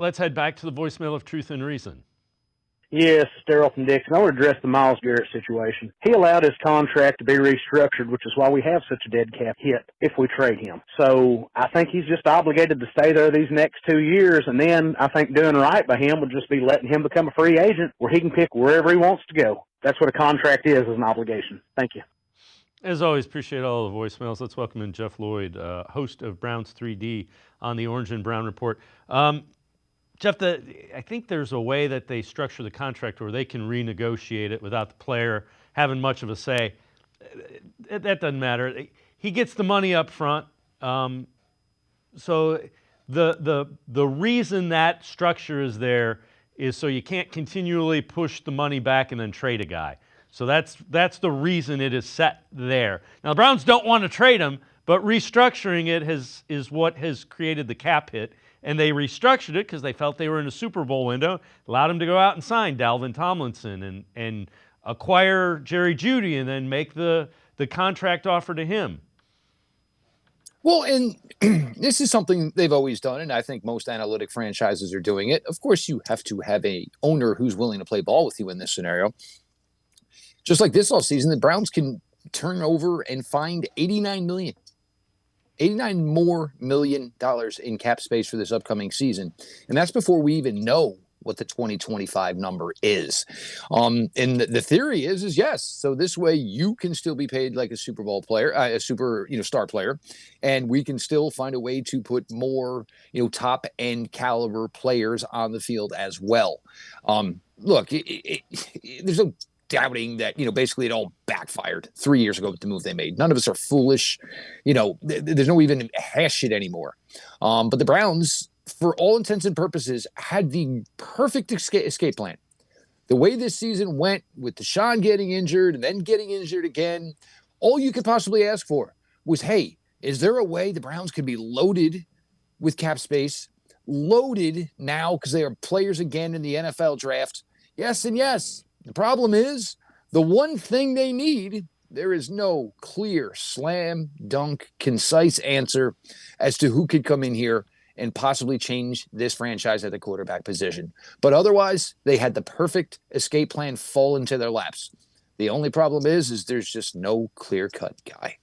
Let's head back to the voicemail of Truth and Reason. Yes, Daryl from Dixon. I want to address the Myles Garrett situation. He allowed his contract to be restructured, which is why we have such a dead cap hit if we trade him. So I think he's just obligated to stay there these next 2 years, and then I think doing right by him would just be letting him become a free agent where he can pick wherever he wants to go. That's what a contract is an obligation. Thank you. As always, appreciate all the voicemails. Let's welcome in Jeff Lloyd, host of Browns 3D on the Orange and Brown Report. Jeff, I think there's a way that they structure the contract where they can renegotiate it without the player having much of a say. That doesn't matter. He gets the money up front. So the reason that structure is there is so you can't continually push the money back and then trade a guy. So that's the reason it is set there. Now the Browns don't want to trade him, but restructuring it is what has created the cap hit. And they restructured it because they felt they were in a Super Bowl window, allowed them to go out and sign Dalvin Tomlinson and acquire Jerry Jeudy and then make the contract offer to him. Well, and this is something they've always done, and I think most analytic franchises are doing it. Of course, you have to have a owner who's willing to play ball with you in this scenario. Just like this offseason, the Browns can turn over and find $89 more million in cap space for this upcoming season. And that's before we even know what the 2025 number is. And the theory is yes. So this way you can still be paid like a Super Bowl player, a super, star player, and we can still find a way to put more, top end caliber players on the field as well. Look, there's no doubting that, basically it all backfired 3 years ago with the move they made. None of us are foolish. There's no even hash it anymore. But the Browns, for all intents and purposes, had the perfect escape plan. The way this season went with Deshaun getting injured and then getting injured again, all you could possibly ask for was, hey, is there a way the Browns could be loaded with cap space, loaded now because they are players again in the NFL draft? Yes and yes. The problem is, the one thing they need, there is no clear, slam, dunk, concise answer as to who could come in here and possibly change this franchise at the quarterback position. But otherwise, they had the perfect escape plan fall into their laps. The only problem is there's just no clear-cut guy.